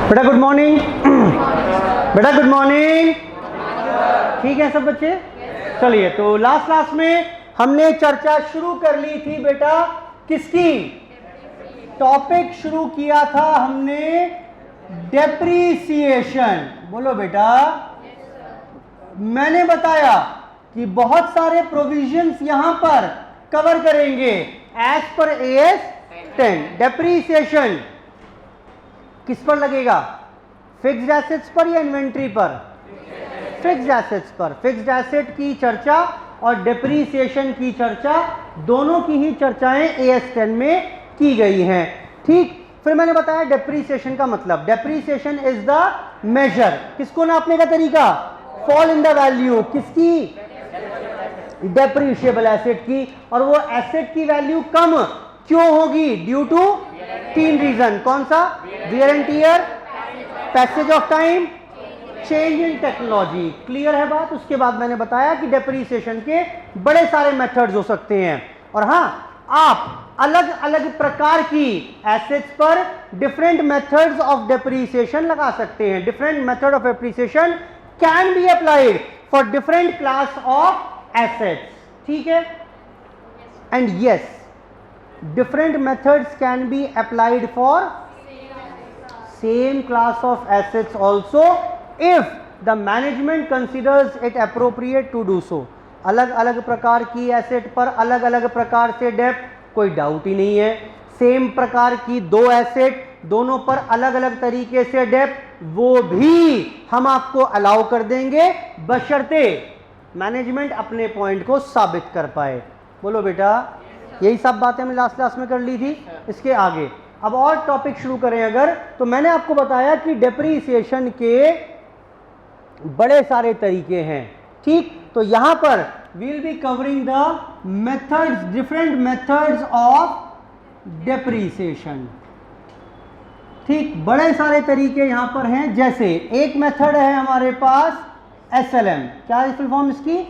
बेटा good morning. बेटा good morning. ठीक है सब बच्चे? चलिए, तो लास्ट क्लास में हमने चर्चा शुरू कर ली थी बेटा किसकी? टॉपिक शुरू किया था हमने डेप्रीसिएशन। बोलो बेटा। मैंने बताया कि बहुत सारे प्रोविजंस यहां पर कवर करेंगे एज पर AS 10। डेप्रीसिएशन किस पर लगेगा? फिक्स्ड एसेट्स पर या इन्वेंट्री पर? फिक्स्ड एसेट्स पर। फिक्स्ड एसेट की चर्चा और डेप्रीसिएशन की चर्चा, दोनों की ही चर्चाएं AS 10 में की गई हैं। ठीक, फिर मैंने बताया डेप्रीसिएशन का मतलब, डेप्रीसिएशन इज द मेजर, किसको नापने का तरीका? फॉल इन द वैल्यू किसकी? डेप्रीशिएबल एसेट की। और वो एसेट की वैल्यू कम क्यों होगी? Due to 3 reason. कौन सा? Wear and tear, passage of time, change in technology. Clear है बात? उसके बाद मैंने बताया कि डेप्रीसिएशन के बड़े सारे मेथड्स हो सकते हैं, और हां, आप अलग अलग प्रकार की एसेट्स पर डिफरेंट मेथड्स ऑफ डेप्रीसिएशन लगा सकते हैं। Different method of depreciation can be applied for different class of assets. ठीक है? And yes, different methods can be applied for same class of assets also if the management considers it appropriate to do so। अलग अलग प्रकार की asset पर अलग अलग प्रकार से डेप्ट, कोई डाउट ही नहीं है। सेम प्रकार की 2 एसेट, दोनों पर अलग अलग तरीके से डेप्ट, वो भी हम आपको अलाउ कर देंगे बशर्ते मैनेजमेंट अपने पॉइंट को साबित कर पाए। बोलो बेटा। यही सब बातें हमने लास्ट क्लास में कर ली थी। इसके आगे अब और टॉपिक शुरू करें अगर, तो मैंने आपको बताया कि डेप्रीसिएशन के बड़े सारे तरीके हैं। ठीक, तो यहां पर we will be covering the methods, different methods of depreciation. ठीक, बड़े सारे तरीके यहां पर हैं। जैसे एक मेथड है हमारे पास SLM। क्या है फुल फॉर्म इसकी?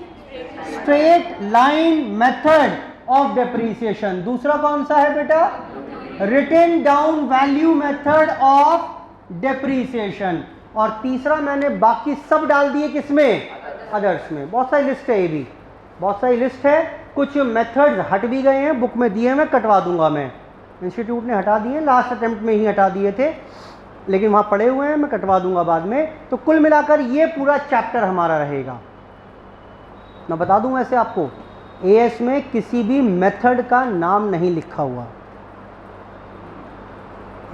Straight line method of depreciation. दूसरा कौन सा है बेटा? Written down value method of depreciation. और तीसरा मैंने बाकी सब डाल दिए किसमें? अदर्स में। बहुत सारी लिस्ट है, ये भी बहुत सारी लिस्ट है। कुछ मेथड्स हट भी गए हैं, बुक में दिए, मैं कटवा दूंगा। मैं इंस्टीट्यूट ने हटा दिए, लास्ट अटेम्प्ट में ही हटा दिए थे, लेकिन वहां पड़े हुए हैं, मैं कटवा दूंगा बाद में। तो कुल मिलाकर ये पूरा चैप्टर हमारा रहेगा। मैं बता दूं वैसे आपको, AS में किसी भी मेथड का नाम नहीं लिखा हुआ।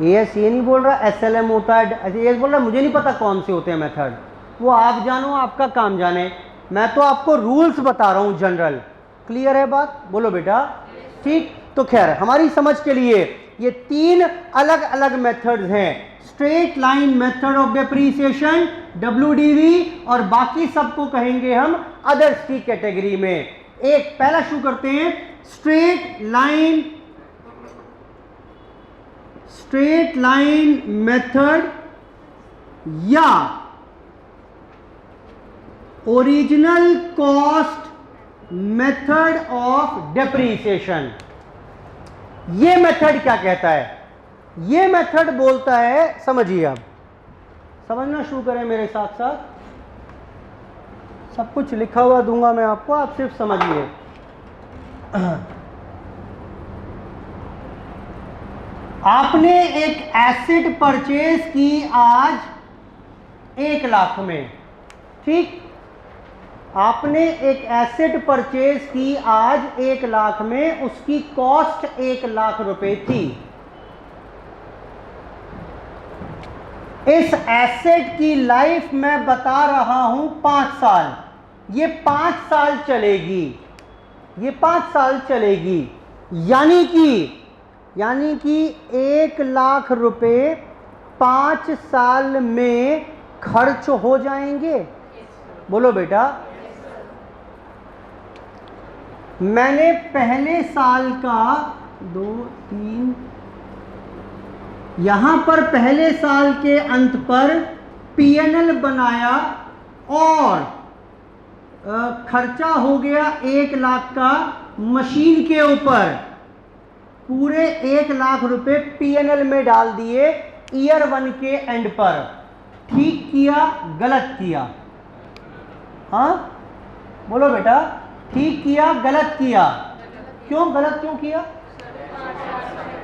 AS ये नहीं बोल रहा SLM होता है, AS बोल रहा मुझे नहीं पता कौन से होते हैं मेथड, वो आप जानो, आपका काम जाने। मैं तो आपको रूल्स बता रहा हूं जनरल। क्लियर है बात? बोलो बेटा। ठीक, तो खैर हमारी समझ के लिए ये 3 अलग अलग मेथड्स हैं। Straight line method of depreciation, WDV, और बाकी सबको कहेंगे हम अदर्स की कैटेगरी में। एक पहला शुरू करते हैं, स्ट्रेट लाइन मेथड या original cost method of depreciation. ये मेथड क्या कहता है? ये मेथड बोलता है, समझिए, अब समझना शुरू करें मेरे साथ साथ। सब कुछ लिखा हुआ दूंगा मैं आपको, आप सिर्फ समझिए। आपने एक एसेट परचेज की आज 1 लाख में। ठीक, आपने एक एसेट परचेज की आज 1 लाख में, उसकी कॉस्ट 1 लाख रुपए थी। इस एसेट की लाइफ मैं बता रहा हूं 5 साल। ये 5 साल चलेगी, ये 5 साल चलेगी। यानी कि 1 लाख रुपए 5 साल में खर्च हो जाएंगे। बोलो बेटा। मैंने पहले साल का 2, 3, यहां पर पहले साल के अंत पर PNL बनाया और खर्चा हो गया 1 लाख का मशीन के ऊपर। पूरे 1 लाख रुपए पीएनएल में डाल दिए ईयर 1 के एंड पर, ठीक किया गलत किया? हाँ बोलो बेटा, ठीक किया गलत किया? क्यों गलत क्यों किया?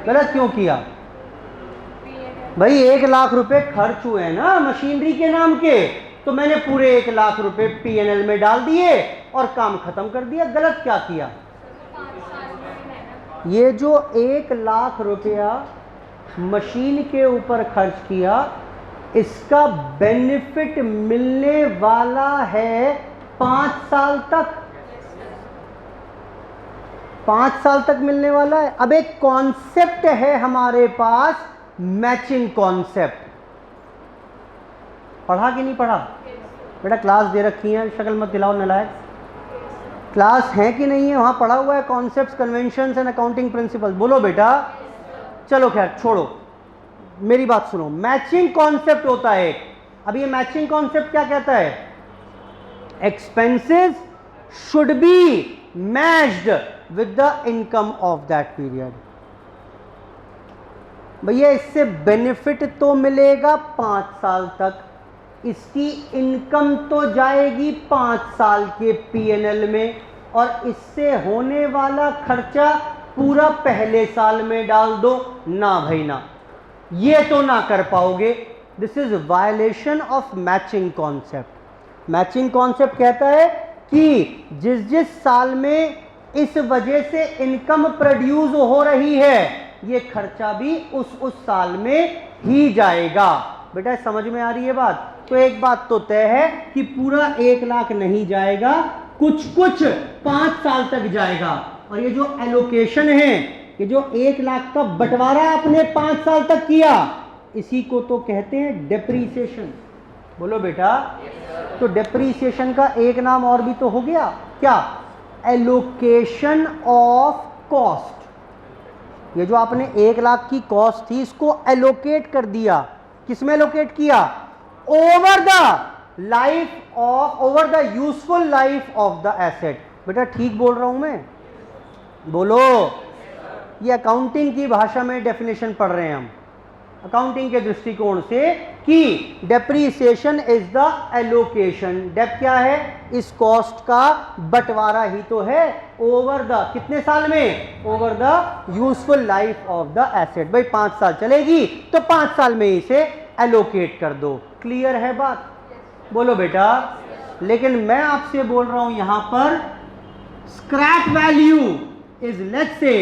गलत क्यों किया भाई? 1 लाख रुपए खर्च हुए ना मशीनरी के नाम के, तो मैंने पूरे 1 लाख रुपए पीएनएल में डाल दिए और काम खत्म कर दिया। गलत क्या किया? ये जो 1 लाख रुपया मशीन के ऊपर खर्च किया, इसका बेनिफिट मिलने वाला है 5 साल तक। 5 साल तक मिलने वाला है। अब एक कॉन्सेप्ट है हमारे पास, मैचिंग कॉन्सेप्ट। पढ़ा कि नहीं पढ़ा? बेटा क्लास दे रखी है, शक्ल मत दिलाओ नलायक। क्लास है कि नहीं है? वहां पढ़ा हुआ है concepts, conventions and accounting principles. बोलो बेटा। चलो खैर छोड़ो, मेरी बात सुनो। मैचिंग कॉन्सेप्ट होता है एक। अब ये मैचिंग कॉन्सेप्ट क्या कहता है? Expenses should be matched with the income of that period. भैया इससे बेनिफिट तो मिलेगा 5 साल तक, इसकी इनकम तो जाएगी 5 साल के पीएनएल में, और इससे होने वाला खर्चा पूरा पहले साल में डाल दो। ना भाई ना, ये तो ना कर पाओगे। This is violation of matching concept. Matching concept कहता है कि जिस जिस साल में इस वजह से इनकम प्रोड्यूस हो रही है, ये खर्चा भी उस साल में ही जाएगा। बेटा समझ में आ रही है बात? तो एक बात तो तय है कि पूरा 1 लाख नहीं जाएगा, कुछ 5 साल तक जाएगा। और ये जो एलोकेशन है, ये जो 1 लाख का बंटवारा आपने 5 साल तक किया, इसी को तो कहते हैं डेप्रीसिएशन। बोलो बेटा। तो डेप्रीसिएशन का एक नाम और भी तो हो गया, क्या? Allocation of cost. ये जो आपने 1 लाख की कॉस्ट थी, इसको एलोकेट कर दिया। किसमें एलोकेट किया? Over the useful life of the asset. बेटा ठीक बोल रहा हूं मैं? बोलो। ये अकाउंटिंग की भाषा में डेफिनेशन पढ़ रहे हैं हम, अकाउंटिंग के दृष्टिकोण से, कि depreciation is the allocation. Dep क्या है? इस कॉस्ट का बंटवारा ही तो है ओवर द कितने साल में? Over the useful life of the asset. भाई 5 साल चलेगी तो 5 साल में इसे एलोकेट कर दो। क्लियर है बात? बोलो बेटा। लेकिन मैं आपसे बोल रहा हूं यहां पर scrap value is, let's say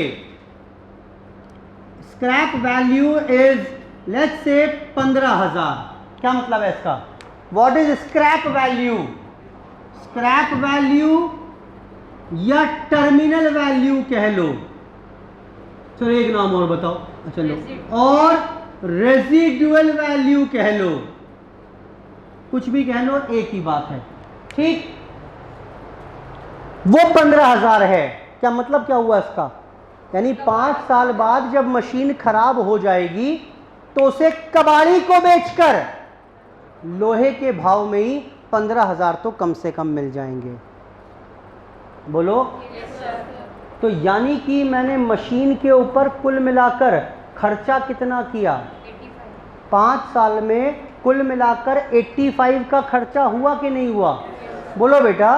scrap value is let's say 15,000। क्या मतलब है इसका? What is scrap value? Scrap value या टर्मिनल वैल्यू कह लो। चलो एक नाम और बताओ। चलो, और रेजिडुअल वैल्यू कह लो, कुछ भी कह लो, एक ही बात है। ठीक, वो 15,000 है। क्या मतलब क्या हुआ इसका? यानी 5 साल बाद जब मशीन खराब हो जाएगी तो उसे कबाड़ी को बेचकर लोहे के भाव में ही 15,000 तो कम से कम मिल जाएंगे। बोलो। तो यानी कि मैंने मशीन के ऊपर कुल मिलाकर खर्चा कितना किया? 5 साल में कुल मिलाकर 85 का खर्चा हुआ कि नहीं हुआ? बोलो बेटा।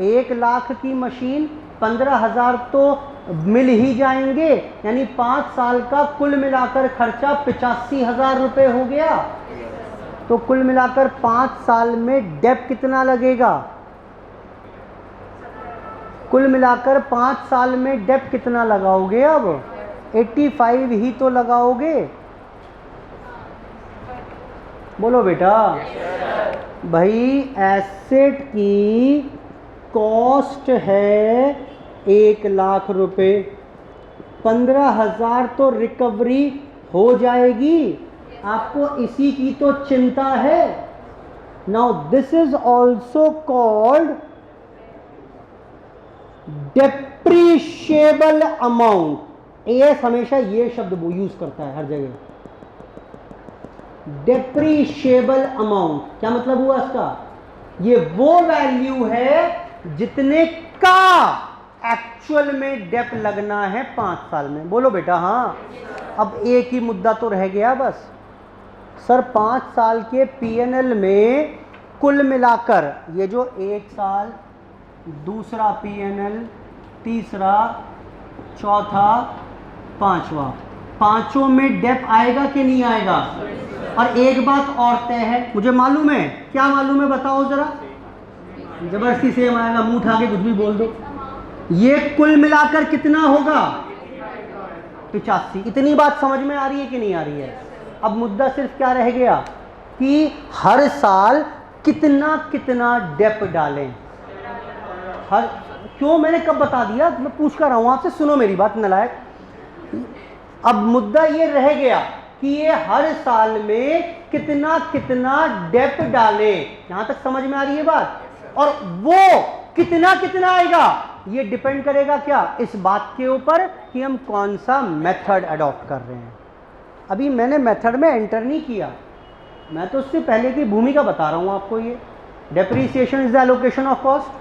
1 लाख की मशीन 15,000 तो मिल ही जाएंगे, यानी 5 साल का कुल मिलाकर खर्चा 85,000 रुपये हो गया। तो कुल मिलाकर 5 साल में डेप कितना लगेगा? कुल मिलाकर 5 साल में डेप कितना लगाओगे? अब 85 ही तो लगाओगे। बोलो बेटा। भाई एसेट की कॉस्ट है 1 लाख रुपए, 15,000 तो रिकवरी हो जाएगी। आपको इसी की तो चिंता है। Now this is also called depreciable amount. As हमेशा ये शब्द वो यूज करता है हर जगह, डेप्रीशिएबल अमाउंट। क्या मतलब हुआ इसका? ये वो वैल्यू है जितने का एक्चुअल में डेप लगना है 5 साल में। बोलो बेटा हाँ। अब एक ही मुद्दा तो रह गया बस, सर 5 साल के पीएनएल में कुल मिलाकर ये जो 1 साल, दूसरा पीएनएल, तीसरा, चौथा, पांचवा, पांचों में डेप आएगा कि नहीं आएगा? और एक बात और तय है, मुझे मालूम है, क्या मालूम है बताओ जरा, जबरदस्ती सेम आएगा, मुंह उठा के कुछ भी बोल दो। ये कुल मिलाकर कितना होगा? 85। इतनी बात समझ में आ रही है कि नहीं आ रही है? अब मुद्दा सिर्फ क्या रह गया कि हर साल कितना कितना डेप डालें। हर क्यों, मैंने कब बता दिया, मैं पूछ कर रहा हूं आपसे, सुनो मेरी बात नलायक। अब मुद्दा ये रह गया कि ये हर साल में कितना कितना डेप डालें। यहां तक समझ में आ रही है बात? और वो कितना कितना आएगा ये डिपेंड करेगा क्या? इस बात के ऊपर कि हम कौन सा मेथड अडॉप्ट कर रहे हैं। अभी मैंने मेथड में एंटर नहीं किया, मैं तो उससे पहले की भूमिका बता रहा हूं आपको। ये depreciation is the allocation of cost,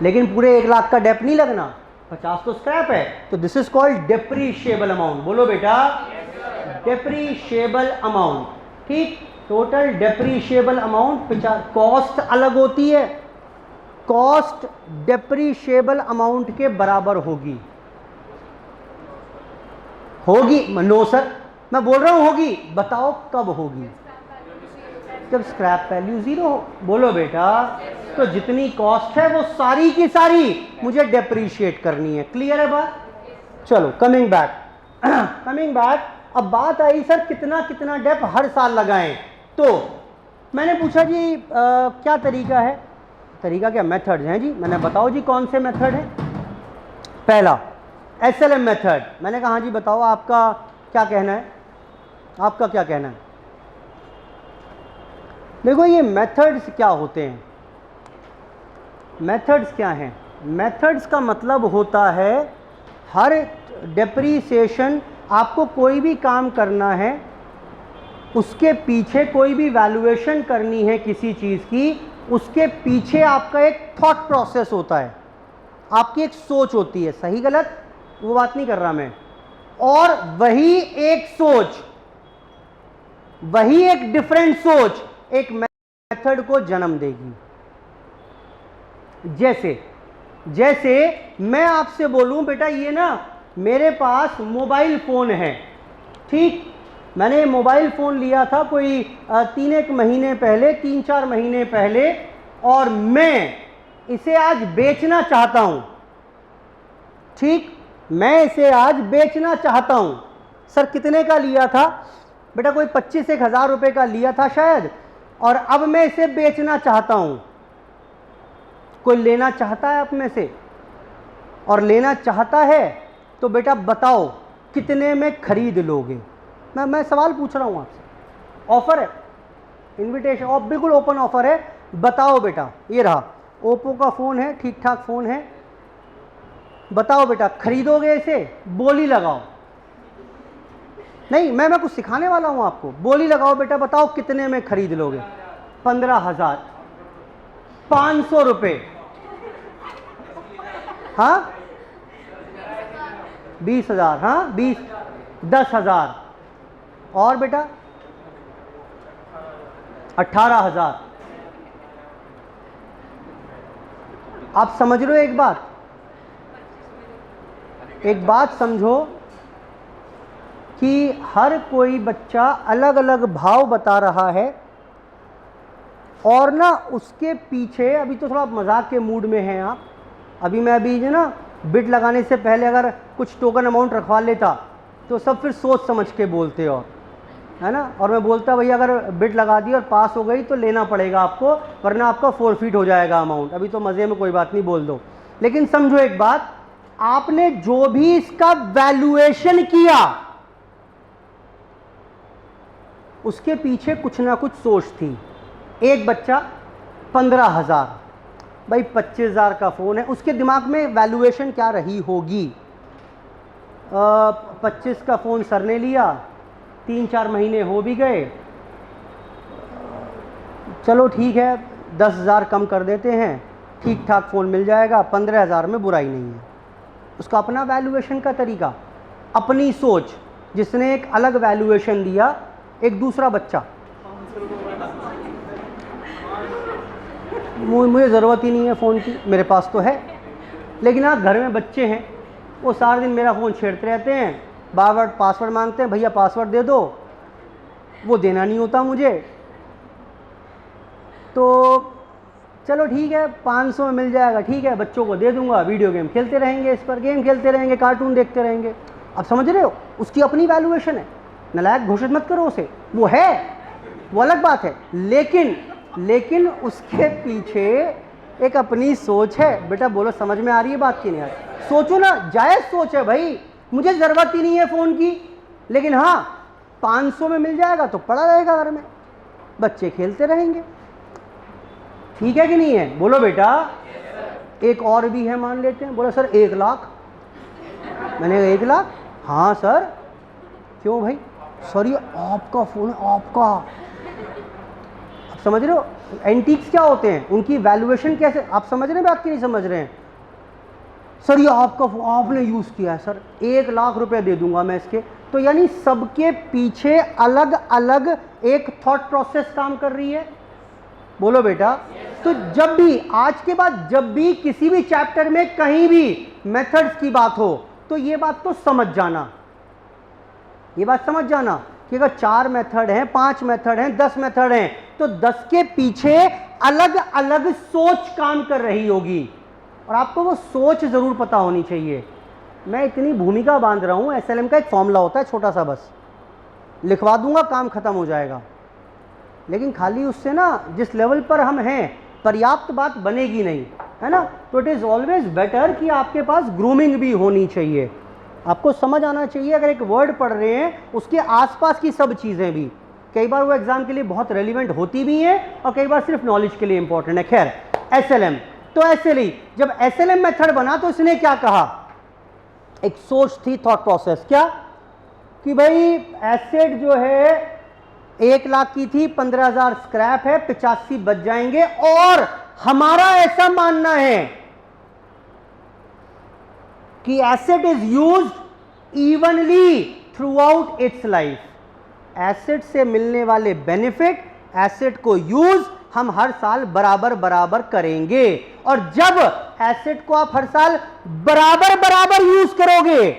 लेकिन पूरे 1 लाख का डेप नहीं लगना, 50 तो स्क्रैप है, तो this is called depreciable amount. बोलो बेटा, डेप्रीशिएबल अमाउंट। ठीक, टोटल डेप्रीशिएबल अमाउंट, कॉस्ट अलग होती है, कॉस्ट डेप्रीशिएबल अमाउंट के बराबर होगी। होगी? नो सर, मैं बोल रहा हूं होगी, बताओ कब होगी? जब स्क्रैप वैल्यू 0 हो। बोलो बेटा, तो जितनी कॉस्ट है वो सारी की सारी मुझे डेप्रीशिएट करनी है। क्लियर है बात? चलो कमिंग बैक, कमिंग बैक। अब बात आई सर कितना कितना डेप हर साल लगाएं। तो मैंने पूछा जी क्या तरीका है? तरीका क्या, मेथड्स हैं जी। मैंने बताओ जी कौन से मेथड है? पहला एसएलएम मेथड। मैंने कहा जी बताओ आपका क्या कहना है, आपका क्या कहना है? देखो ये मेथड्स क्या होते हैं, मेथड्स क्या हैं? मेथड्स का मतलब होता है हर डेप्रीसिएशन, आपको कोई भी काम करना है, उसके पीछे कोई भी वैल्यूएशन करनी है किसी चीज़ की, उसके पीछे आपका एक थॉट प्रोसेस होता है, आपकी एक सोच होती है। सही गलत वो बात नहीं कर रहा मैं। और वही एक सोच, वही एक डिफरेंट सोच एक मेथड को जन्म देगी। जैसे जैसे मैं आपसे बोलूं बेटा ये ना मेरे पास मोबाइल फ़ोन है, ठीक, मैंने मोबाइल फ़ोन लिया था कोई 3-1 महीने पहले, 3-4 महीने पहले, और मैं इसे आज बेचना चाहता हूं। ठीक, मैं इसे आज बेचना चाहता हूं। सर कितने का लिया था? बेटा कोई 25-1 हज़ार रुपये का लिया था शायद, और अब मैं इसे बेचना चाहता हूं। कोई लेना चाहता है आप में से? और लेना चाहता है तो बेटा बताओ कितने में खरीद लोगे? मैं सवाल पूछ रहा हूं आपसे। ऑफर है, इनविटेशन, और बिल्कुल ओपन ऑफर है। बताओ बेटा, ये रहा ओप्पो का फ़ोन है, ठीक ठाक फ़ोन है, बताओ बेटा खरीदोगे इसे? बोली लगाओ। नहीं, मैं कुछ सिखाने वाला हूं आपको। बोली लगाओ बेटा, बताओ कितने में खरीद लोगे? 15,000, 500 रुपये, हाँ 20,000, हाँ 10,000, और बेटा 18,000। आप समझ रहे हो एक बात? एक बात समझो कि हर कोई बच्चा अलग अलग भाव बता रहा है, और ना उसके पीछे, अभी तो थोड़ा मजाक के मूड में हैं आप, अभी जो ना बिड लगाने से पहले अगर कुछ टोकन अमाउंट रखवा लेता तो सब फिर सोच समझ के बोलते, और है ना, और मैं बोलता भैया अगर बिड लगा दी और पास हो गई तो लेना पड़ेगा आपको, वरना आपका फोरफीट हो जाएगा अमाउंट। अभी तो मज़े में कोई बात नहीं, बोल दो। लेकिन समझो एक बात, आपने जो भी इसका वैल्यूएशन किया उसके पीछे कुछ ना कुछ सोच थी। एक बच्चा 15,000, भाई 25,000 का फ़ोन है, उसके दिमाग में वैल्यूएशन क्या रही होगी? 25 का फ़ोन सर ने लिया, 3-4 महीने हो भी गए, चलो ठीक है 10,000 कम कर देते हैं, ठीक ठाक फ़ोन मिल जाएगा, 15,000 में बुराई नहीं है। उसका अपना वैल्यूएशन का तरीका, अपनी सोच। जिसने एक अलग वैल्यूएशन दिया, एक दूसरा बच्चा, मुझे ज़रूरत ही नहीं है फ़ोन की, मेरे पास तो है। लेकिन हाँ, घर में बच्चे हैं, वो सारा दिन मेरा फ़ोन छेड़ते रहते हैं, बार बार पासवर्ड मांगते हैं, भैया पासवर्ड दे दो, वो देना नहीं होता मुझे। तो चलो ठीक है, 500 में मिल जाएगा, ठीक है, बच्चों को दे दूंगा, वीडियो गेम खेलते रहेंगे, इस पर गेम खेलते रहेंगे, कार्टून देखते रहेंगे। अब समझ रहे हो, उसकी अपनी वैल्यूएशन है, नालायक घोषित मत करो उसे, वो है, वो अलग बात है। लेकिन उसके पीछे एक अपनी सोच है। बेटा बोलो, समझ में आ रही है बात की नहीं आ रही? सोचो ना, जायज़ सोच है भाई, मुझे ज़रूरत ही नहीं है फ़ोन की, लेकिन हाँ 500 में मिल जाएगा तो पड़ा रहेगा घर में, बच्चे खेलते रहेंगे। ठीक है कि नहीं है? बोलो बेटा। एक और भी है, मान लेते हैं। बोलो सर 1 लाख। मैंने 1 लाख? हाँ सर। क्यों भाई? सर ये आपका फ़ोन है, आपका। आप समझ रहे हो एंटीक्स क्या होते हैं, उनकी वैल्यूएशन कैसे, आप समझ रहे हैं बात की नहीं समझ रहे हैं? सर ये आपका आपने यूज़ किया है सर, 1 लाख रुपए दे दूंगा मैं इसके। तो यानी सबके पीछे अलग अलग एक थॉट प्रोसेस काम कर रही है। बोलो बेटा। तो जब भी, आज के बाद जब भी किसी भी चैप्टर में कहीं भी मेथड्स की बात हो, तो ये बात तो समझ जाना, ये बात समझ जाना कि अगर 4 मेथड हैं, 5 मेथड हैं, 10 मेथड हैं, तो 10 के पीछे अलग अलग सोच काम कर रही होगी, और आपको वो सोच जरूर पता होनी चाहिए। मैं इतनी भूमिका बांध रहा हूं, एसएलएम का एक फॉर्मूला होता है छोटा सा, बस लिखवा दूंगा, काम खत्म हो जाएगा। लेकिन खाली उससे ना, जिस लेवल पर हम हैं, पर्याप्त बात बनेगी नहीं, है ना? तो इट इज़ ऑलवेज बेटर कि आपके पास ग्रूमिंग भी होनी चाहिए, आपको समझ आना चाहिए। अगर एक वर्ड पढ़ रहे हैं, उसके आसपास की सब चीज़ें भी, कई बार वो एग्जाम के लिए बहुत रेलिवेंट होती भी हैं और कई बार सिर्फ नॉलेज के लिए इंपॉर्टेंट है। खैर, एसएलएम तो ऐसे ही, जब एसएलएम मेथड बना तो इसने क्या कहा, एक सोच थी, थॉट प्रोसेस, क्या कि भाई एसेट जो है 1 लाख की थी, 15,000 स्क्रैप है, 85 बच जाएंगे। और हमारा ऐसा मानना है कि asset is used evenly through out it's life. Asset से मिलने वाले बेनिफिट, एसेट को यूज हम हर साल बराबर बराबर करेंगे। और जब एसेट को आप हर साल बराबर बराबर यूज करोगे,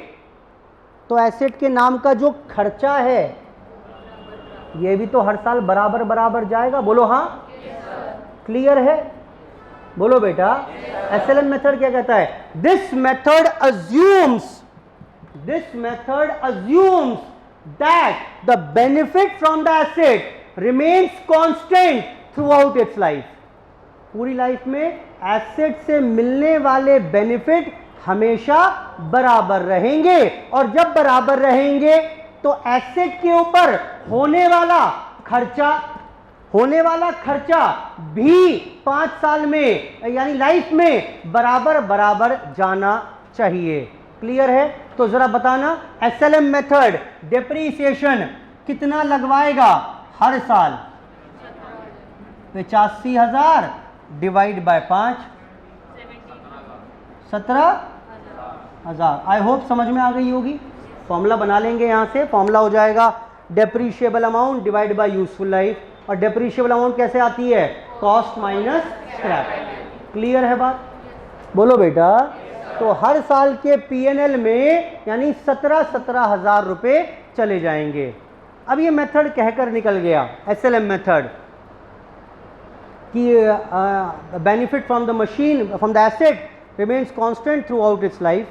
तो एसेट के नाम का जो खर्चा है, ये भी तो हर साल बराबर बराबर जाएगा। बोलो हाँ, क्लियर है? बोलो बेटा। एसएलएम मेथड क्या कहता है? This method assumes that the benefit from the asset remains constant through out it's life. पूरी लाइफ में एसेट से मिलने वाले बेनिफिट हमेशा बराबर रहेंगे, और जब बराबर रहेंगे तो एसेट के ऊपर होने वाला खर्चा भी 5 साल में, यानी लाइफ में बराबर बराबर जाना चाहिए। क्लियर है? तो जरा बताना, एसएलएम मेथड डिप्रीसिएशन कितना लगवाएगा हर साल? 85,000 डिवाइड बाय 5, 17,000। आई होप समझ में आ गई होगी। फॉर्मूला बना लेंगे, यहां से फॉर्मूला हो जाएगा depreciable amount divide by useful life. और डेप्रीशिएबल अमाउंट कैसे आती है? Cost minus scrap. क्लियर है बात? बोलो बेटा। तो हर साल के पीएनएल में यानी 17,000 रुपए चले जाएंगे। अब ये मेथड कहकर निकल गया, एसएलएम मेथड, कि benefit from the machine, from the asset remains constant through out it's life.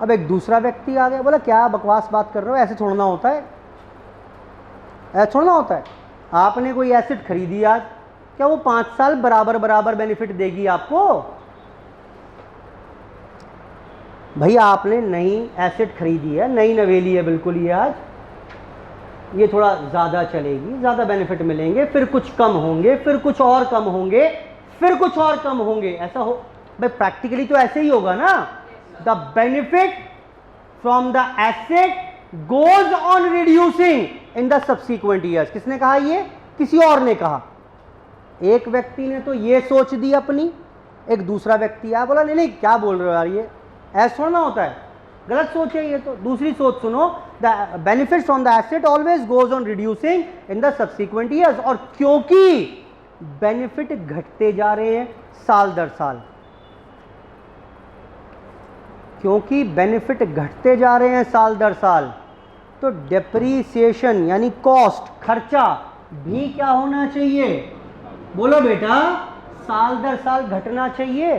अब एक दूसरा व्यक्ति आ गया, बोला क्या बकवास बात कर रहे हो, ऐसे छोड़ना होता है, ऐसे छोड़ना होता है। आपने कोई एसेट खरीदी आज, क्या वो 5 साल बराबर बराबर बेनिफिट देगी आपको? भैया आपने नई एसेट खरीदी है, नई नवेली है बिल्कुल, ये आज ये थोड़ा ज़्यादा चलेगी, ज़्यादा बेनिफिट मिलेंगे, फिर कुछ कम होंगे, फिर कुछ और कम होंगे, फिर कुछ और कम होंगे, ऐसा हो भाई? प्रैक्टिकली तो ऐसे ही होगा ना। The benefit from the asset goes on reducing in the subsequent years. किसने कहा ये? किसी और ने कहा। एक व्यक्ति ने तो ये सोच दी अपनी, एक दूसरा व्यक्ति आया बोला नहीं नहीं क्या बोल रहे हो यार, ये ऐसा थोड़ा ना होता है, गलत सोच है ये तो। दूसरी सोच सुनो, the benefits on the asset always goes on reducing in the subsequent years. और क्योंकि बेनिफिट घटते जा रहे हैं साल दर साल, क्योंकि बेनिफिट घटते जा रहे हैं साल दर साल, तो डेप्रीसिएशन यानी कॉस्ट, खर्चा भी क्या होना चाहिए? बोलो बेटा, साल दर साल घटना चाहिए।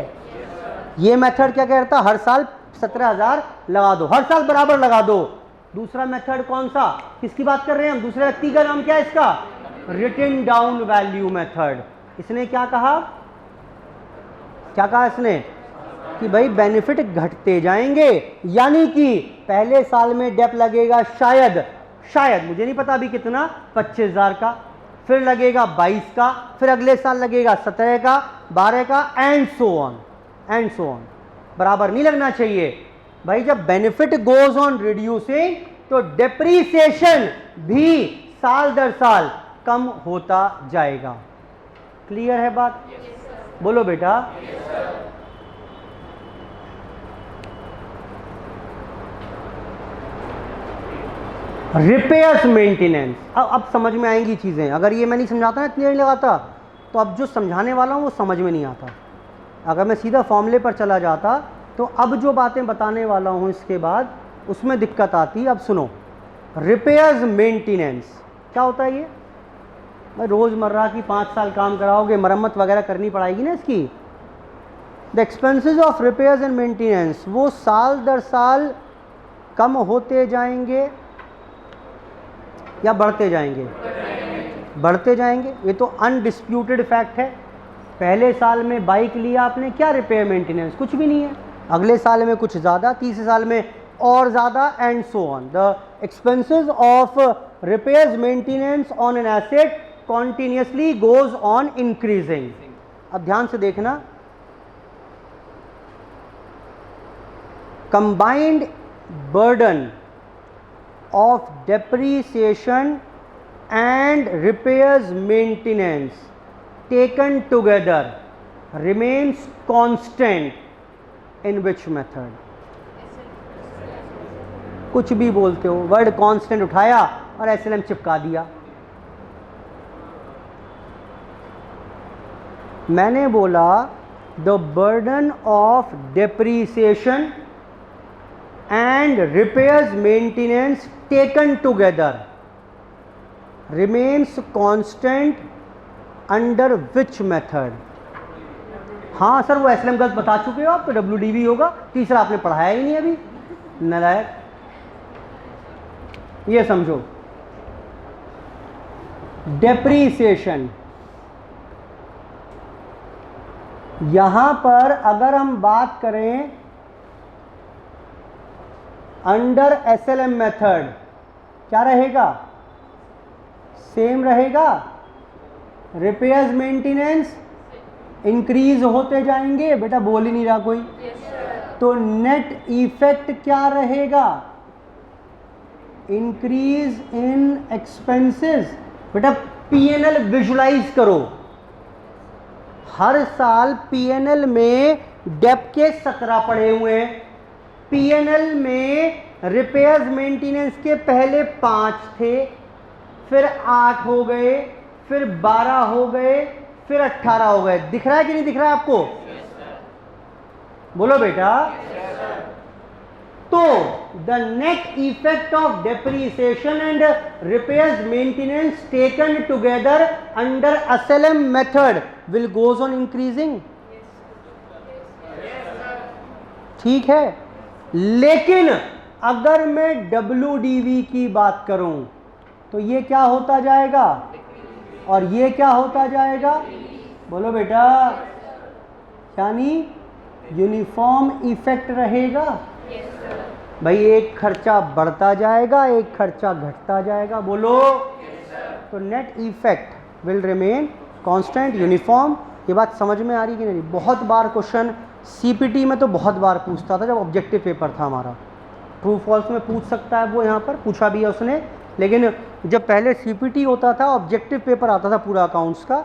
ये मेथड क्या कहता है? हर साल 17,000 लगा दो, हर साल बराबर लगा दो। दूसरा मेथड कौन सा, किसकी बात कर रहे हैं हम? दूसरे व्यक्ति का नाम क्या है इसका? Written down value method. इसने क्या कहा, क्या कहा इसने कि भाई बेनिफिट घटते जाएंगे, यानी कि पहले साल में डेप लगेगा शायद मुझे नहीं पता अभी कितना, 25,000 का, फिर लगेगा 22 का, फिर अगले साल लगेगा 17 का, 12 का, एंड सो ऑन। बराबर नहीं लगना चाहिए भाई। जब बेनिफिट गोज ऑन रिड्यूसिंग तो डेप्रीसिएशन भी साल दर साल कम होता जाएगा। क्लियर है बात? बोलो बेटा। रिपेयर्स मेंटेनेंस, अब समझ में आएंगी चीज़ें। अगर ये मैं नहीं समझाता ना, इतनी देर लगाता, तो अब जो समझाने वाला हूँ वो समझ में नहीं आता। अगर मैं सीधा फॉर्मूले पर चला जाता तो अब जो बातें बताने वाला हूँ इसके बाद उसमें दिक्कत आती। अब सुनो, रिपेयर्स मेंटेनेंस क्या होता है? ये भाई रोज़मर्रा की 5 साल काम कराओगे, मरम्मत वगैरह करनी पड़ेगी ना इसकी। The expenses of repairs and maintenance, वो साल दर साल कम होते जाएंगे या बढ़ते जाएंगे? बढ़ते जाएंगे। ये तो अनडिस्प्यूटेड फैक्ट है। पहले साल में बाइक लिया आपने, क्या रिपेयर मेंटेनेंस? कुछ भी नहीं है। अगले साल में कुछ ज़्यादा, तीसरे साल में और ज़्यादा, and so on. The expenses of repairs maintenance on an asset continuously goes on increasing. अब ध्यान से देखना, combined burden of depreciation and repairs maintenance taken together remains constant in which method? कुछ भी बोलते हो, वर्ड कांस्टेंट उठाया और एसएलएम चिपका दिया। मैंने बोला the burden of depreciation and repairs maintenance taken together remains constant under which method? हाँ सर, वो एसएलएम गलत बता चुके हो आप, तो WDV होगा। तीसरा आपने पढ़ाया ही नहीं अभी, नालायक। ये समझो, डेप्रीसिएशन, यहां पर अगर हम बात करें अंडर एसएलएम मेथड, क्या रहेगा? सेम रहेगा। रिपेयर्स मेंटेनेंस इंक्रीज होते जाएंगे। बेटा बोल ही नहीं रहा कोई। तो नेट इफेक्ट क्या रहेगा? Increase in expenses. बेटा पीएनएल विजुलाइज करो, हर साल पीएनएल में डेप के 17 पड़े हुए हैं। पीएनएल में रिपेयर्स मेंटेनेंस के पहले 5 थे, फिर 8 हो गए, फिर 12 हो गए, फिर 18 हो गए। दिख रहा है कि नहीं दिख रहा है आपको? बोलो बेटा। तो the net effect of depreciation and repairs maintenance taken together under SLM method will goes on increasing. ठीक है, लेकिन अगर मैं WDV की बात करूं तो ये क्या होता जाएगा और ये क्या होता जाएगा? बोलो बेटा। यानी यूनिफॉर्म इफेक्ट रहेगा। भाई एक खर्चा बढ़ता जाएगा, एक खर्चा घटता जाएगा। बोलो। तो net effect will remain constant, uniform. ये बात समझ में आ रही कि नहीं? बहुत बार क्वेश्चन CPT में तो बहुत बार पूछता था, जब ऑब्जेक्टिव पेपर था हमारा। ट्रू फॉल्स में पूछ सकता है वो, यहाँ पर पूछा भी है उसने। लेकिन जब पहले CPT होता था, ऑब्जेक्टिव पेपर आता था पूरा अकाउंट्स का,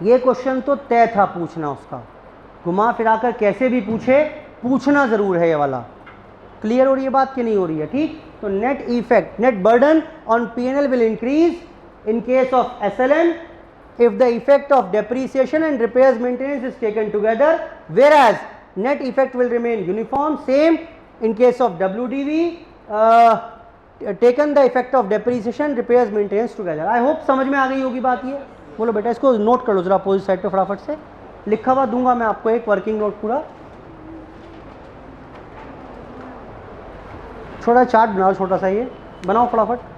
ये क्वेश्चन तो तय था पूछना उसका, घुमा फिराकर कैसे भी पूछे, पूछना ज़रूर है ये वाला। क्लियर हो रही है बात कि नहीं हो रही है? ठीक, तो net effect, net burden on P&L will increase in case of SLM if the effect of depreciation and repairs maintenance is taken together, whereas net effect will remain uniform. Same in case of WDV, taken the effect of depreciation, repairs, maintenance together. I hope समझ में आ गई होगी बात ये। बोलो बेटा, इसको note कर लो जरा अपोजिट साइड पे फटाफट से, लिखा हुआ दूंगा मैं आपको एक वर्किंग नोट पूरा, छोटा चार्ट बनाओ, छोटा सा ये बनाओ फटाफट।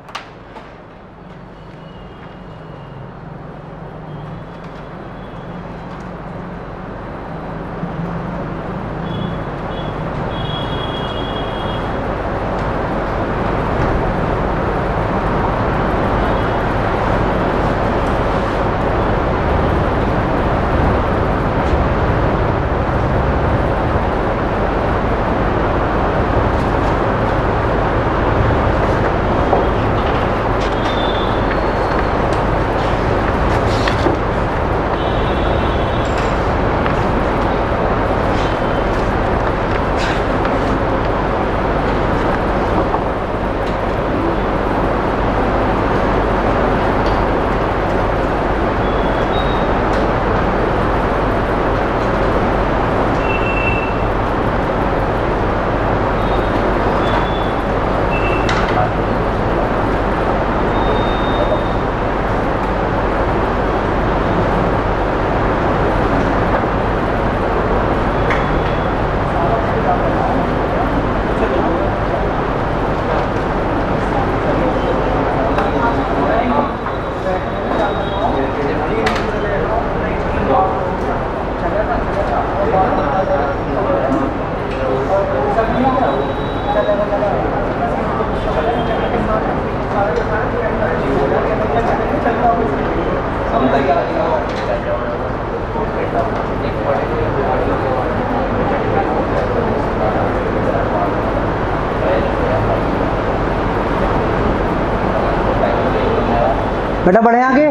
बेटा बढ़े आगे,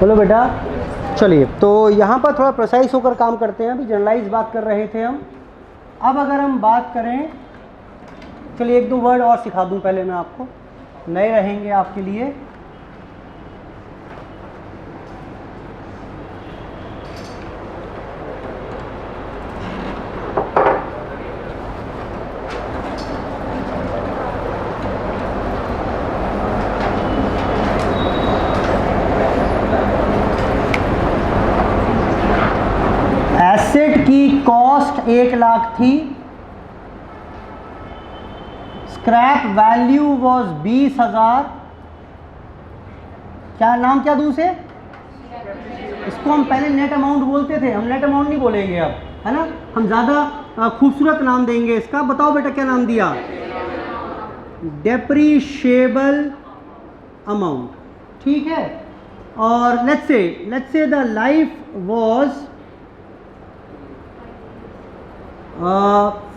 बोलो बेटा। चलिए, तो यहाँ पर थोड़ा प्रिसाइज होकर काम करते हैं। अभी जनरलाइज बात कर रहे थे हम, अब अगर हम बात करें, चलिए एक दो वर्ड और सिखा दूँ पहले मैं आपको, नए रहेंगे आपके लिए। एसेट की कॉस्ट 1 लाख थी, स्क्रैप वैल्यू वॉज 20,000। क्या नाम क्या दूँ से? इसको हम पहले नेट अमाउंट बोलते थे, हम नेट अमाउंट नहीं बोलेंगे अब, है ना, हम ज़्यादा खूबसूरत नाम देंगे इसका। बताओ बेटा क्या नाम दिया? डेप्रीशिएबल अमाउंट, ठीक है। और let's say the life was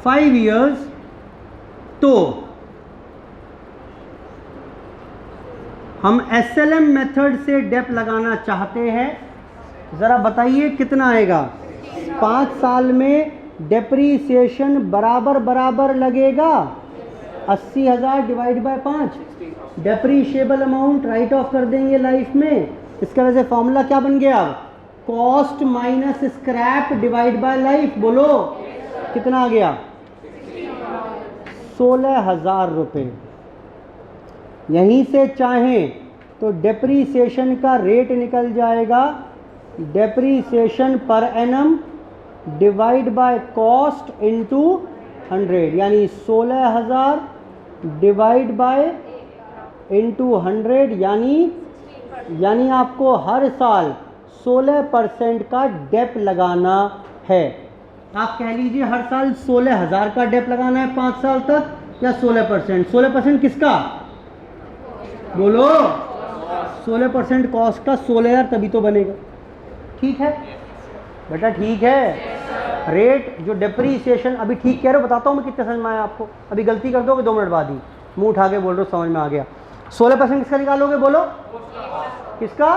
5 years, तो हम SLM मेथड से डेप लगाना चाहते हैं। ज़रा बताइए कितना आएगा? 5 साल में डेप्रीसिएशन बराबर बराबर लगेगा, 80,000 divide by 5, depreciable amount right of कर देंगे लाइफ में। इसका वजह से फॉर्मूला क्या बन गया? Cost minus scrap divide by life. बोलो कितना आ गया? 16,000 रुपये। यहीं से चाहें तो डेप्रीसिएशन का रेट निकल जाएगा, depreciation per annum divide by cost into 100, यानी 16,000 डिवाइड बाय इनटू 100, यानी आपको हर साल 16% का डेप लगाना है। आप कह लीजिए हर साल 16,000 का डेप लगाना है 5 साल तक, या 16%? 16% किसका? बोलो 16% कॉस्ट का, 16,000 तभी तो बनेगा। ठीक है बेटा, ठीक है। रेट जो डेप्रीसिएशन, अभी ठीक कह रहे हो, बताता हूँ मैं कितने समझ में आया आपको। अभी गलती कर दोगे 2 मिनट बाद ही, मुंह उठा के बोल रहे हो समझ में आ गया। 16% किसका निकालोगे? बोलो किसका?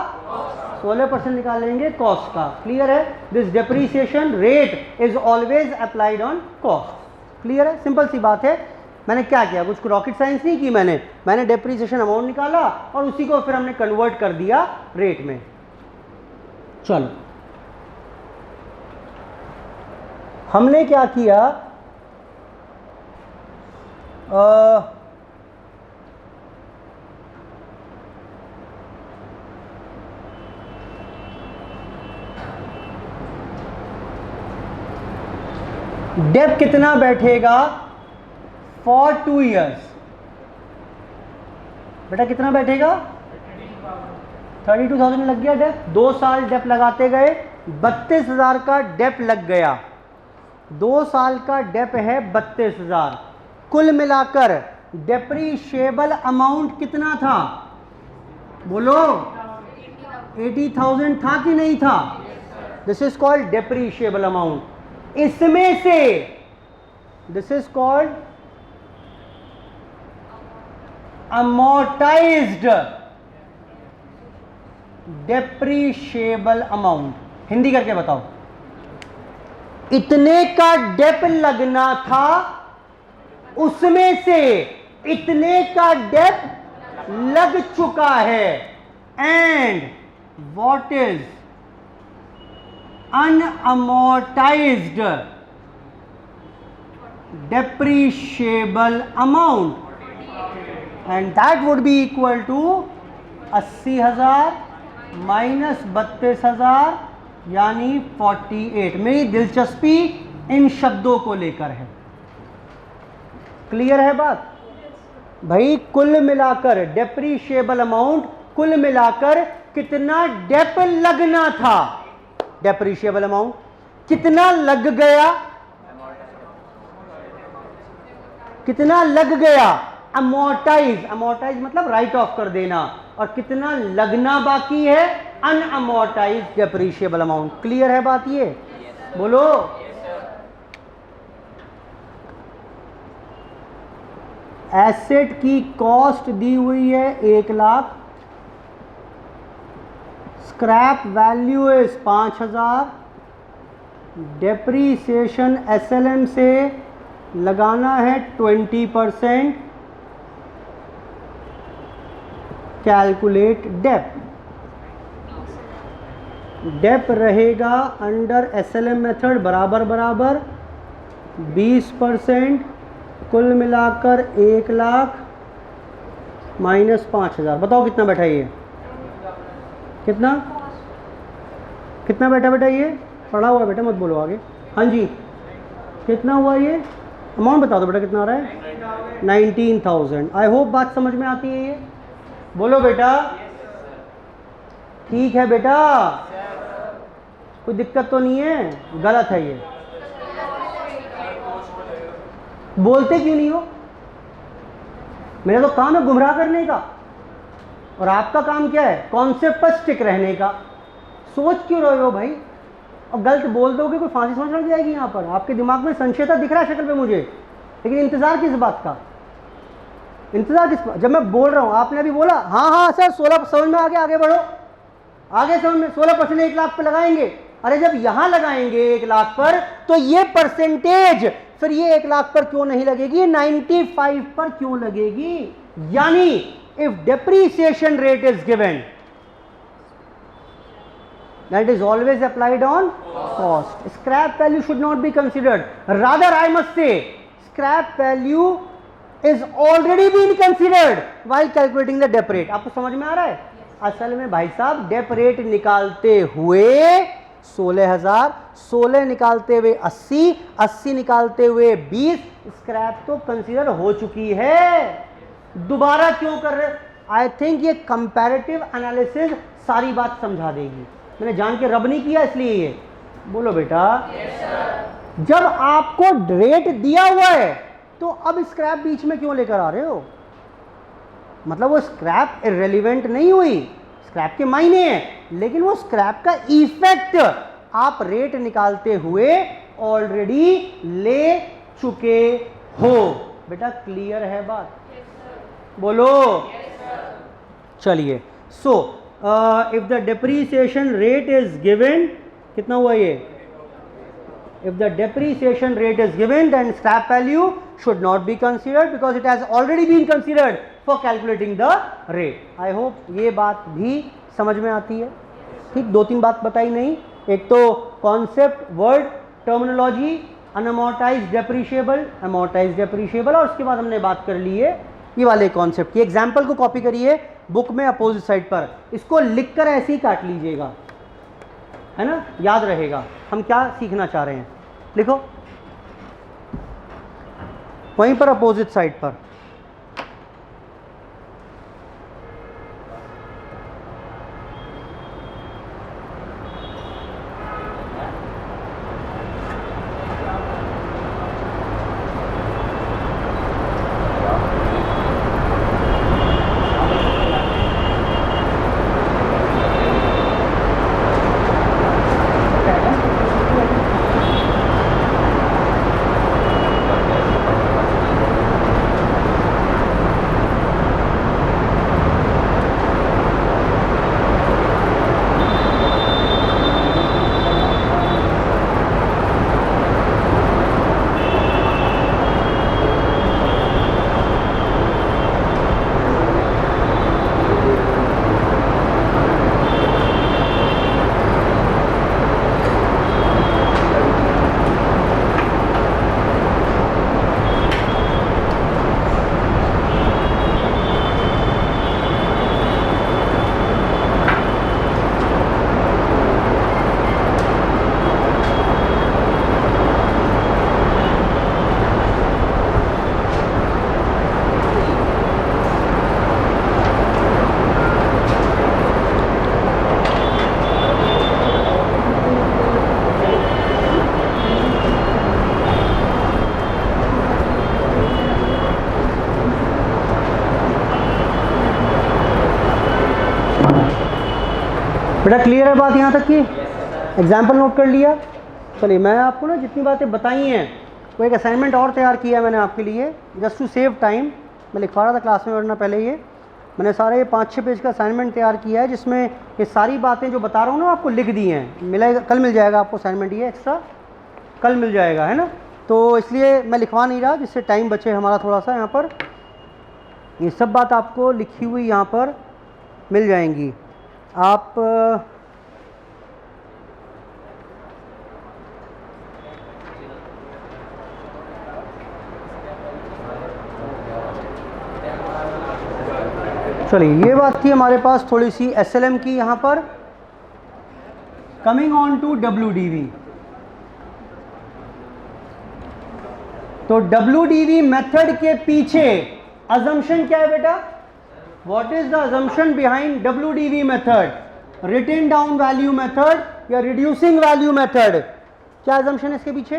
16% निकालेंगे कॉस्ट का। क्लियर है? This depreciation rate is always applied on cost. Clear है? सिंपल सी बात है। मैंने क्या किया, कुछ रॉकेट साइंस नहीं की मैंने डेप्रीसिएशन अमाउंट निकाला और उसी को फिर हमने कन्वर्ट कर दिया रेट में। चलो हमने क्या किया, डेप कितना बैठेगा फॉर 2 years? बेटा कितना बैठेगा? 32,000 लग गया डेप। 2 साल डेप लगाते गए, 32,000 का डेप लग गया। 2 साल का डेप है 32,000। कुल मिलाकर डेप्रीशिएबल अमाउंट कितना था? बोलो 80,000 था कि नहीं था? This is called depreciable amount. इसमें से this is called amortised depreciable amount. Hindi करके बताओ। इतने का डेप लगना था, उसमें से इतने का डेप लग चुका है। And what is unamortized depreciable amount, and that would be equal to 80,000 minus 32,000 यानी 48। मेरी दिलचस्पी इन शब्दों को लेकर है। क्लियर है बात भाई? कुल मिलाकर डेप्रीशिएबल अमाउंट, कुल मिलाकर कितना डेप लगना था, डेप्रीशिएबल अमाउंट कितना लग गया, कितना लग गया अमोर्टाइज, अमोर्टाइज मतलब राइट ऑफ कर देना, और कितना लगना बाकी है अनअमोर्टाइज डेप्रीशिएबल अमाउंट। क्लियर है बात? ये बोलो। एसेट की कॉस्ट दी हुई है 1 lakh, scrap value is 5,000, depreciation SLM से लगाना है 20%, कैलकुलेट डेप। डेप रहेगा अंडर एसएलएम मेथड बराबर बराबर 20%, कुल मिलाकर 1 लाख माइनस 5,000। बताओ कितना बैठा ये? कितना कितना बैठा बेटा? ये पढ़ा हुआ बेटा, मत बोलो आगे। हाँ जी, कितना हुआ ये? अमाउंट बता दो बेटा कितना आ रहा है? 19,000। आई होप बात समझ में आती है ये। बोलो बेटा। ठीक है बेटा, कोई दिक्कत तो नहीं है? गलत है ये? बोलते क्यों नहीं हो? मेरा तो काम है गुमराह करने का, और आपका काम क्या है? कॉन्सेप्ट पर स्टिक रहने का। सोच क्यों रहे हो भाई? और गलत बोल दोगे कोई फांसी समझ लग जाएगी। यहाँ पर आपके दिमाग में संशयता दिख रहा है शक्ल पे मुझे, लेकिन इंतजार किस बात का? इंतजार किस बात? जब मैं बोल रहा हूँ, आपने अभी बोला हाँ हाँ सर 16 समझ में आगे बढ़ो, आगे समझ में 16% 1 लाख पे लगाएंगे। अरे जब यहां लगाएंगे 1 लाख पर, तो ये परसेंटेज फिर ये 1 लाख पर क्यों नहीं लगेगी, 95 पर क्यों लगेगी? यानी if depreciation rate is given, that is always applied on cost. Scrap value should not be considered. Rather, I must say, scrap value is already been considered while calculating the dep rate. आपको समझ में आ रहा है? असल में भाई साहब Depp rate निकालते हुए 16,000, 16 निकालते हुए 80, 80 निकालते हुए 20, स्क्रैप तो कंसीडर हो चुकी है। दोबारा क्यों कर रहे? आई थिंक ये कंपैरेटिव एनालिसिस सारी बात समझा देगी। मैंने जान के रब नहीं किया इसलिए ये। बोलो बेटा। yes, जब आपको रेट दिया हुआ है तो अब स्क्रैप बीच में क्यों लेकर आ रहे हो? मतलब वो स्क्रैप इररिलेवेंट नहीं हुई, स्क्रैप के मायने हैं, लेकिन वो स्क्रैप का इफेक्ट आप रेट निकालते हुए ऑलरेडी ले चुके हो। बेटा क्लियर है बात? yes, बोलो। yes, चलिए। So if the depreciation rate is given, कितना हुआ ये, if the depreciation rate is given then scrap value should not be considered because it has already been considered for calculating the rate. I hope ये बात भी समझ में आती है. ठीक, दो तीन बात बताई नहीं, एक तो concept, word, terminology, unamortized depreciable, amortized depreciable, और उसके बाद हमने बात कर ली है ये वाले कॉन्सेप्ट की. एग्जाम्पल को कॉपी करिए बुक में अपोजिट साइड पर, इसको लिखकर ऐसे ही काट लीजिएगा, है ना, याद रहेगा हम क्या सीखना चाह रहे हैं. लिखो वहीं पर अपोजिट साइड पर. बेटा क्लियर है बात यहाँ तक की? एग्जाम्पल नोट कर लिया? चलिए मैं आपको ना जितनी बातें बताई हैं वो एक असाइनमेंट और तैयार किया है मैंने आपके लिए, जस्ट टू सेव टाइम. मैं लिखवा रहा था क्लास में वरना पहले ये मैंने सारे 5-6 पेज का असाइनमेंट तैयार किया है जिसमें ये सारी बातें जो बता रहा हूँ ना आपको लिख दी हैं. मिलेगा, कल मिल जाएगा आपको असाइनमेंट, ये एक्स्ट्रा कल मिल जाएगा, है ना. तो इसलिए मैं लिखवा नहीं रहा जिससे टाइम बचे हमारा थोड़ा सा. यहाँ पर ये सब बात आपको लिखी हुई यहाँ पर मिल जाएंगी. आप चलिए ये बात थी हमारे पास थोड़ी सी एसएलएम की. यहाँ पर कमिंग ऑन टू डब्ल्यूडीवी. तो डब्ल्यूडीवी मेथड के पीछे अजम्पशन क्या है बेटा? What is the assumption behind WDV method? Written down value method या रिड्यूसिंग वैल्यू मेथड? क्या अजम्पशन है इसके पीछे?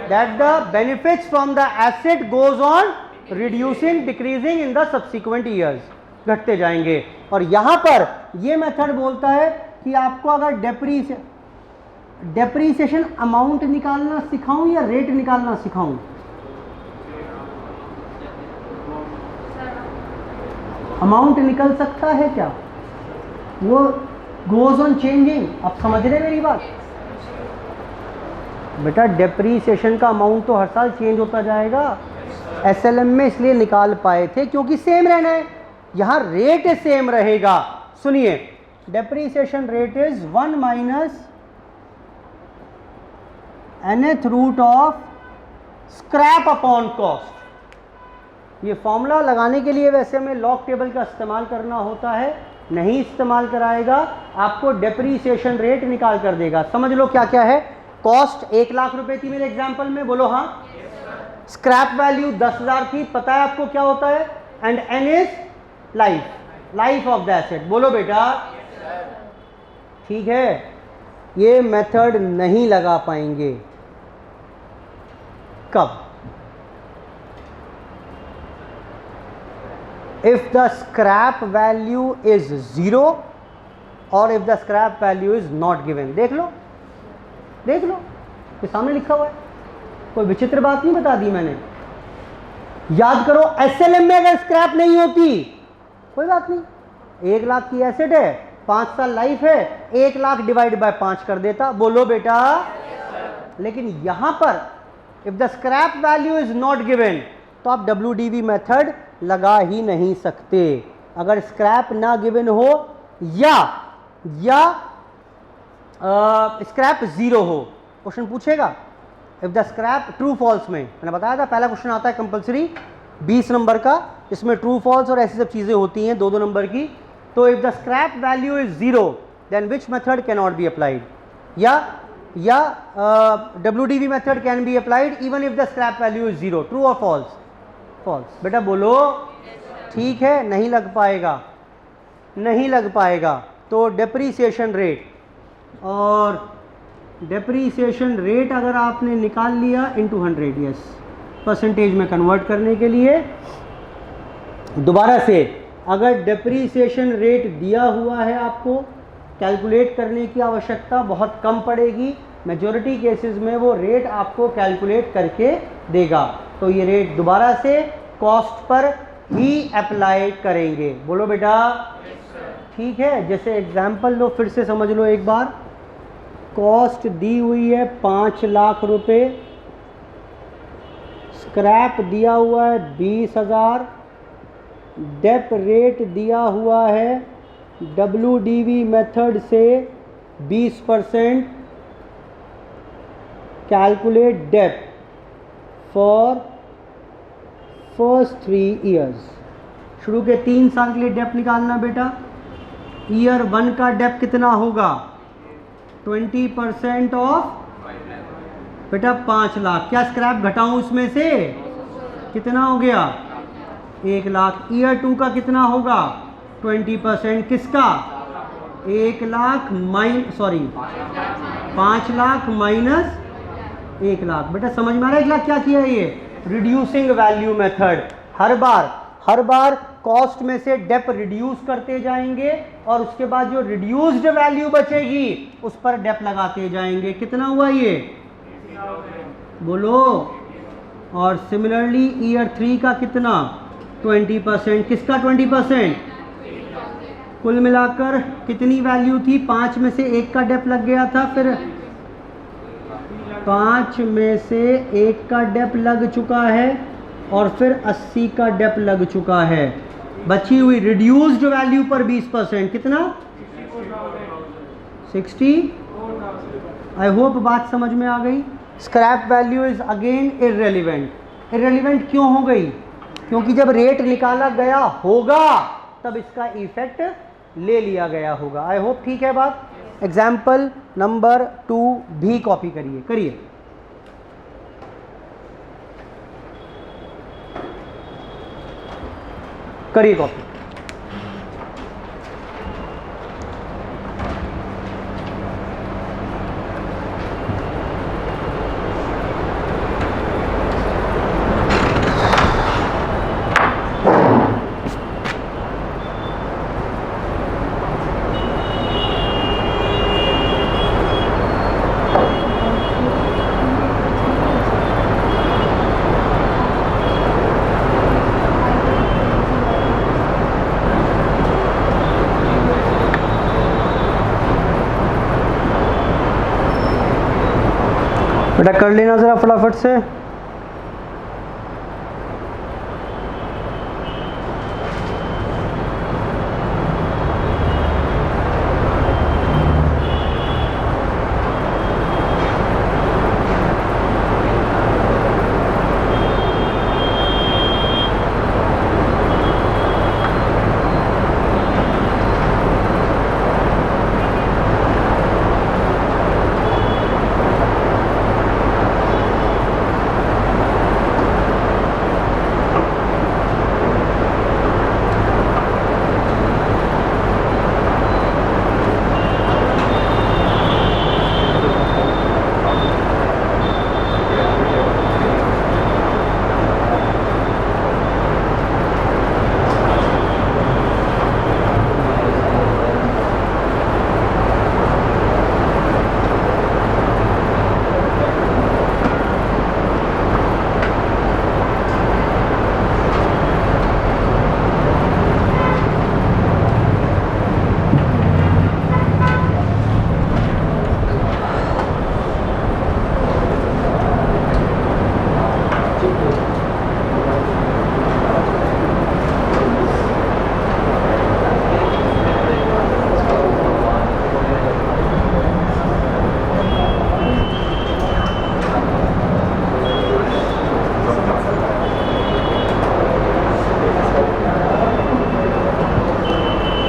That the benefits from the asset goes on reducing, decreasing in the subsequent years, घटते जाएंगे. और यहां पर ये मेथड बोलता है कि आपको अगर डेप्रीसिएशन अमाउंट निकालना सिखाऊं या रेट निकालना सिखाऊं? अमाउंट निकल सकता है क्या? वो गोज ऑन चेंजिंग. आप समझ रहे मेरी बात? बेटा डेप्रीसिएशन का अमाउंट तो हर साल चेंज होता जाएगा. एसएलएम में इसलिए निकाल पाए थे क्योंकि सेम रहना है. यहां रेट सेम रहेगा. सुनिए, depreciation rate is 1 minus nth root of scrap upon cost. ये फॉर्मूला लगाने के लिए वैसे में लॉग टेबल का इस्तेमाल करना होता है, नहीं इस्तेमाल कराएगा, आपको डेप्रीसिएशन रेट निकाल कर देगा. समझ लो क्या क्या है. कॉस्ट 1 लाख रुपए थी मेरे एग्जाम्पल में, बोलो हाँ. स्क्रैप वैल्यू 10,000 थी, पता है आपको क्या होता है? And N is life, life of the asset. बोलो बेटा. ठीक है, ये मेथड नहीं लगा पाएंगे. कब? If the scrap value is 0 और if the scrap value is not given. देख लो, देख लो, ये सामने लिखा हुआ है. कोई विचित्र बात नहीं बता दी मैंने. याद करो, एसएलएम में अगर स्क्रैप नहीं होती कोई बात नहीं, 1 लाख की एसेट है, 5 साल लाइफ है, 1 लाख डिवाइड बाय 5 कर देता। बोलो बेटा। लेकिन यहां पर if the scrap value is not given तो आप WDV मेथड लगा ही नहीं सकते। अगर स्क्रैप ना गिवन हो या स्क्रैप 0 हो, क्वेश्चन पूछेगा if the scrap true false में, मैंने बताया था पहला क्वेश्चन आता है कंपलसरी 20 नंबर का, इसमें ट्रू फॉल्स और ऐसी सब चीजें होती हैं 2-2 नंबर की। तो if the scrap value is 0 then which method can not be applied, या WDV method can be applied even if the scrap value is 0। True और फॉल्स? फॉल्स। बेटा बोलो। ठीक है, नहीं लग पाएगा, नहीं लग पाएगा। तो डेप्रीसिएशन रेट, और डेप्रीसिएशन रेट अगर आपने निकाल लिया इनटू 100, यस, परसेंटेज में कन्वर्ट करने के लिए दोबारा से अगर डेप्रीसिएशन रेट दिया हुआ है आपको, कैलकुलेट करने की आवश्यकता बहुत कम पड़ेगी। मेजॉरिटी केसेस में वो रेट आपको कैलकुलेट करके देगा। तो ये रेट दोबारा से कॉस्ट पर ही अप्लाई करेंगे। बोलो बेटा। ठीक है, जैसे एग्जाम्पल लो, फिर से समझ लो एक बार। कॉस्ट दी हुई है 5 लाख रुपए, स्क्रैप दिया हुआ है 20,000, डेप रेट दिया हुआ है WDV मेथड से 20%, calculate dep for first 3 years. शुरू के 3 साल के लिए डेप निकालना बेटा। ईयर 1 का डेप कितना होगा? 20% ऑफ बेटा 5 लाख। क्या स्क्रैप घटाऊं इसमें से? कितना हो गया? 1 लाख। ईयर 2 का कितना होगा? 20%। किसका? 1 लाख 5 लाख माइनस 1 लाख। बेटा समझ में आ रहा है 1 लाख क्या किया है ये? Reducing value method. हर बार कॉस्ट में से डेप रिड्यूस करते जाएंगे और उसके बाद जो रिड्यूस्ड वैल्यू बचेगी उस पर डेप लगाते जाएंगे। कितना हुआ ये? बोलो। और सिमिलरली ईयर 3 का कितना? 20%। किसका 20%? कुल मिलाकर कितनी वैल्यू थी? 5 में से 1 का डेप लग गया था, फिर 5 में से 1 का डेप लग चुका है और फिर 80 का डेप लग चुका है। बची हुई रिड्यूस्ड वैल्यू पर 20%। कितना? 60। आई होप बात समझ में आ गई। Scrap value is again irrelevant. Irrelevant क्यों हो गई? क्योंकि जब रेट निकाला गया होगा तब इसका इफेक्ट ले लिया गया होगा। आई होप ठीक है बात। एग्जाम्पल नंबर 2 भी कॉपी करिए कॉपी। बेटा कर लेना ज़रा फटाफट से।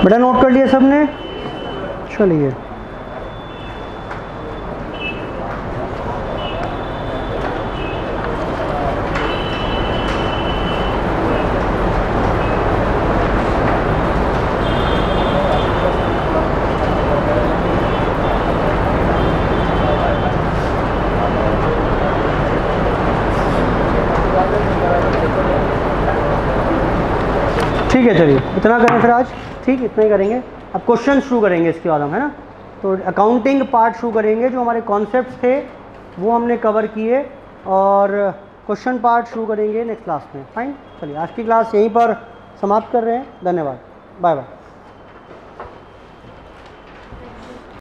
बेटा नोट कर लिया सबने? चलिए ठीक है, चलिए इतना करें फिर आज, ठीक इतना ही करेंगे। अब क्वेश्चन शुरू करेंगे इसके बाद हम, है ना। तो अकाउंटिंग पार्ट शुरू करेंगे, जो हमारे कॉन्सेप्ट्स थे वो हमने कवर किए, और क्वेश्चन पार्ट शुरू करेंगे नेक्स्ट क्लास में। फाइन, चलिए आज की क्लास यहीं पर समाप्त कर रहे हैं। धन्यवाद, बाय बाय।